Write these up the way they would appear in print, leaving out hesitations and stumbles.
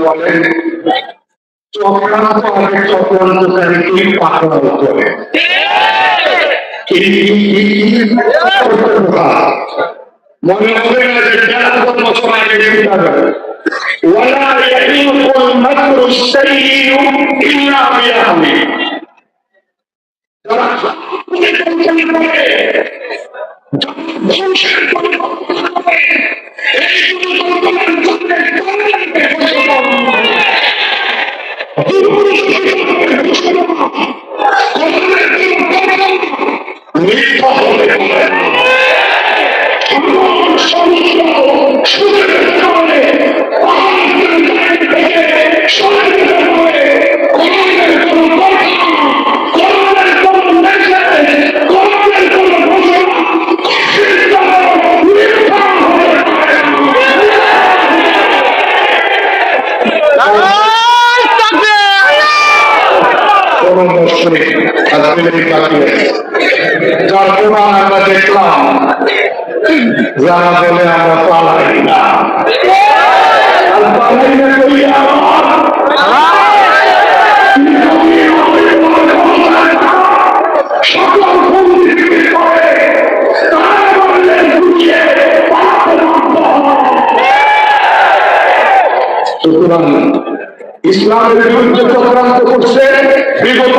বলেন চক্রান্ত আগে চক্রান্তকারীকে পাকড়াও করে মনে হবে না যে ১৩ বছর আগে কিতাবে ওয়ালা ইয়াহিকুল মাকরু সাইয়্যু ইল্লা বিআহলি যারা পরিকল্পনা করে ধ্বংসের পরিকল্পনা করে এই পরিকল্পনার জন্য মিথ্যা হতে পারে না। যার প্রমাণ আমরা দেখলাম যারা বলে আমরা পালাই না সুতরাং ইসলামের বিরুদ্ধে চক্রান্ত করছে বিগত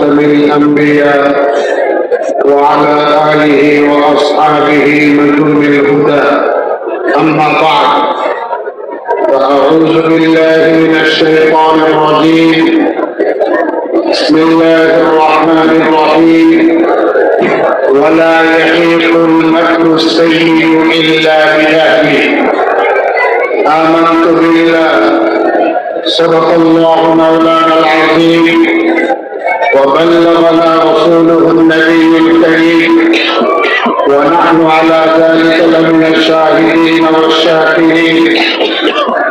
وخاتم الأنبياء وعلى آله وأصحابه من كل الهدى أما بعد فأعوذ بالله من الشيطان الرجيم بسم الله الرحمن الرحيم ولا يحيق المكر السيء إلا بأهله آمنت بالله صدق الله مولانا العظيم وبلغنا رسوله النبي الكريم ونحن على ذلك لمن الشاهدين والشاكرين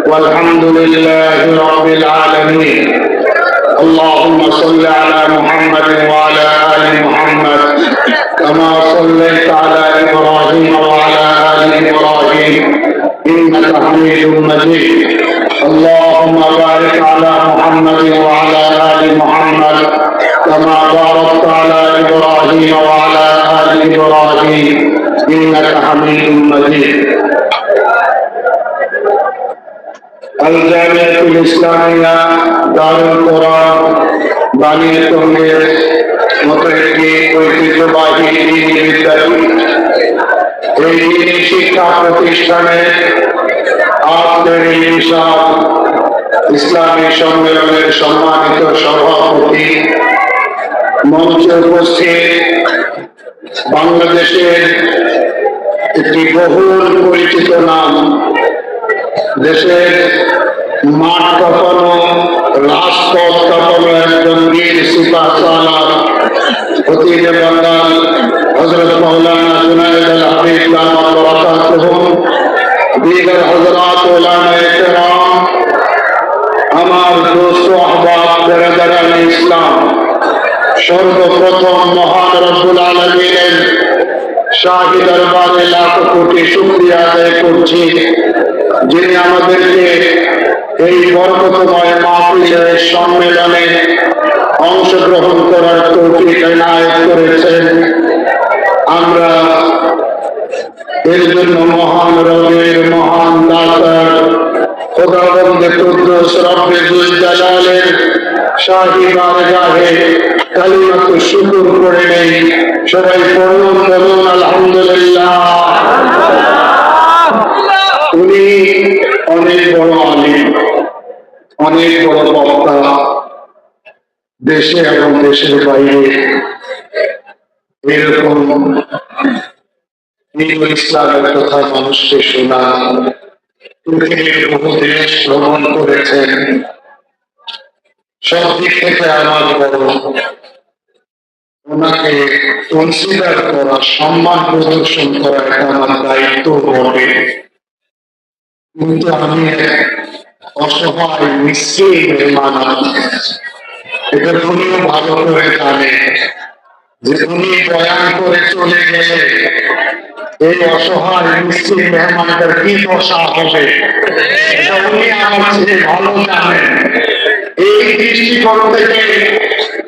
والحمد لله رب العالمين اللهم صل على محمد وعلى آل محمد كما صليت على إبراهيم وعلى آل إبراهيم إنك حميد مجيد اللهم بارك على محمد وعلى آل محمد كما باركت على إبراهيم وعلى آل إبراهيم إنك حميد مجيد الجامعة الإسلامية دار القرآن বাণী সঙ্গের মতো একটি ঐতিহ্যবাহী বিদ্যালয় এই শিক্ষা প্রতিষ্ঠানে আজকের এই বিশাল ইসলামী সম্মেলনের সম্মানিত সভাপতি মঞ্চে উপস্থিত বাংলাদেশের একটি বহুল পরিচিত নাম দেশের মাঠ কাঁপানো রাজপথ কাঁপানো একজন বীর সিপাহ সালার খতিবে বাংলার হযরত মাওলানা জুনায়েদ আল হাবিব দামাত বরকাতুহুম दीगर हजरात उलामाए किराम আমার দোস্ত আহবাব বেরাদারান ইসলাম সর্বপ্রথম মহান রব্বুল আলামিনের শাহী দরবারে লাখ কোটি শুকরিয়া আদায় করছি যিনি আমাদেরকে এই বরকতময় মাহফিলের সম্মেলনে অংশগ্রহণ করার তৌফিক এনায়েত করেছেন। আমরা এর জন্য মহান রবের মহান দাতার খোদাবন্দে কুদ্দুস রব্বে যুল জালালের শাহী বারগাহে কালিমাত শুকর করে নেই। সবাই পড়ুন বলুন আলহামদুলিল্লাহ। উনি অনেক বড় আলিম, অনেক বড় বক্তা, দেশে এবং দেশের বাইরে এরকম ইসলামের কথা মানুষকে শোনা, পৃথিবীর বহু দেশ ভ্রমণ করেছেন। সব দিক থেকে আমার বড় ওনাকে কনসিডার করা, সম্মান প্রদর্শন করা এটা আমার দায়িত্ব বটে। কিন্তু আমি অসহায় মিসকিন মেহমান, এটা উনিও ভালো করে জানে যে উনি বয়ান করে চলে গেলে এই অসহায় মিসকিন মেহমানদের কি দশা হবে এটা উনি আমার চেয়ে ভালো জানেন। এই দৃষ্টিকোণ থেকে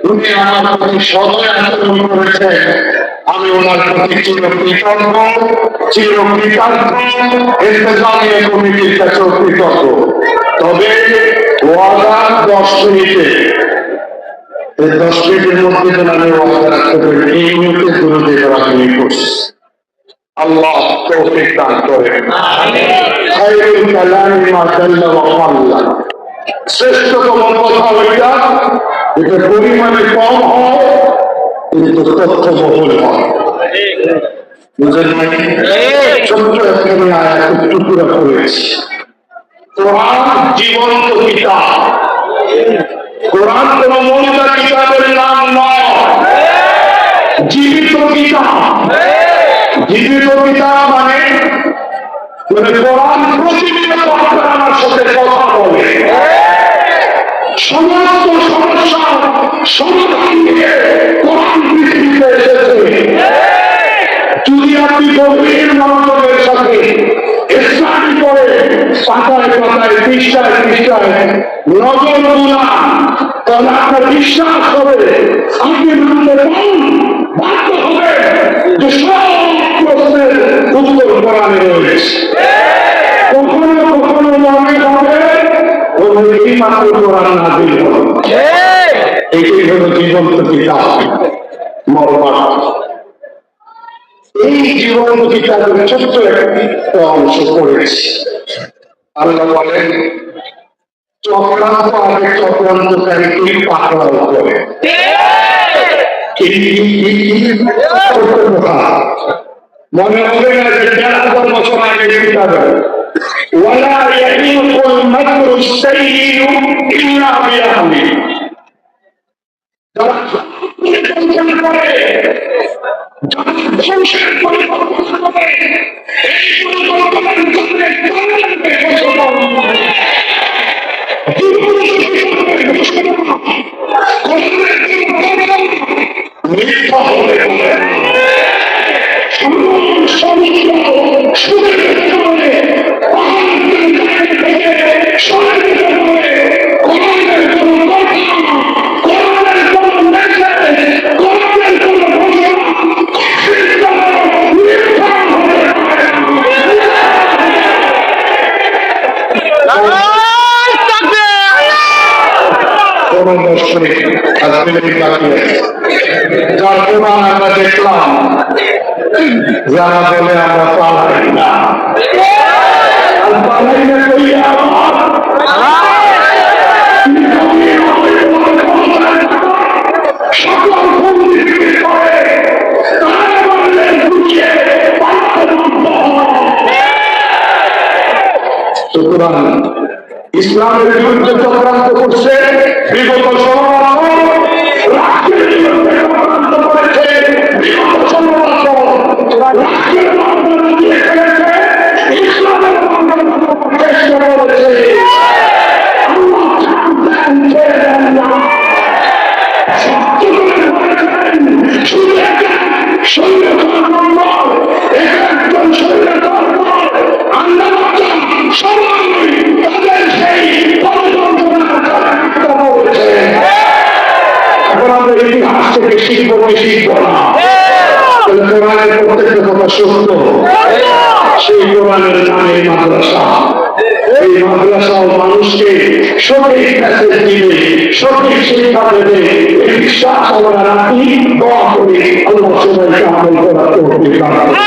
উনি আমার প্রতি সদয় আচরণ করেছেন, আমি ওনার প্রতি চিরকৃতজ্ঞ, ইন্তেজামিয়া কমিটির কাছেও কৃতজ্ঞ। তবে ওয়াদা 10 মিনিটে, এই 10 মিনিটের মধ্যে যেন আমি ওয়াদা রাখতে পারি এই মুহূর্তে গুরুদেব রাখনি করছি। আল্লাহ তৌফিক দান করেন। খায়রুল কালামি মা দাল্লা ওয়া ফাল্লা, শ্রেষ্ঠতম কথা ওইটা এটা পরিমাণে কম হয় কিন্তু তথ্যবহুল হয়। বুঝলেন নাকি? ছোট্ট একখানে আয়াত টুকরা করেছি। কোরআন জীবন্ত কিতাব, কোরআন কোন মৌলিক কিতাবের নাম নয়, জীবিত কিতাব। জীবিত কিতাব মানে কোরআন প্রতিনিয়ত আমার সাথে কথা বলে, সমস্ত সমস্যার সমাধান নিয়ে কোরআন পৃথিবীতে এসেছে। যদি আপনি গভীর মনোযোগের সাথে ইসলামী করে পাতায় পাতায় পৃষ্ঠায় পৃষ্ঠায় নজর বুলান, তাহলে আপনার বিশ্বাস হবে, আপনি মানতে বাধ্য হবে যে সব প্রশ্নের উত্তর কোরআনে রয়েছে। কখনো কখনো মনে হবে এই মাত্র কোরআন নাযিল হলো। এইটাই হলো জীবন্ত কিতাব মর্মার্থ। এই জীবন্ত কিতাবের ছোট্ট একটা অংশ পড়েছি। আল্লাহ বলেন চক্রান্ত আগে চক্রান্তকারীকে পাকড়াও করে। মনে হবে না যে 1000 বছর আগে কিতাবে ওয়ালা ইয়াহিকুল মাকরু সাইয়্যিউ ইল্লা বিআহলি, যারা পরিকল্পনা করে, যারা ধ্বংসের পরিকল্পনা করে, এই পরিকল্পনার কারণে মিথ্যা হলে যার প্রমাণ আমরা দেখলাম, যারা বলে আমরা পালাই না, পালাই না কইয়া সকল করে সুতরাং ইসলামের বিরুদ্ধে চক্রান্ত করছে বিগত 16 বছর, রাষ্ট্রের বিরুদ্ধে চক্রান্ত করেছে বিগত 16 বছর, রাষ্ট্রের মাধ্যমে দিয়ে ফেলেছে, ইসলামের মাধ্যমে চেষ্টা করেছে। আল্লাহ ছেড়ে দেন না, শুধু সৈন্যতার নম্বর, একজন সৈন্যতার আল্লাহ সবাই তাদের সেই এখন আমরা ইতিহাস থেকে শিখবো শিখবো না, কোরআনের প্রত্যেকটা কথা সত্য। সেই কোরআনের নামে মাদ্রাসা, এই মাদ্রাসাও মানুষকে সঠিক মেসেজ দিবে, সঠিক শিক্ষা দেবে, এই বিশ্বাস আমরা রাখি। দোয়া করি আল্লাহ সবাইকে আমল করার তৌফিক দান করুন।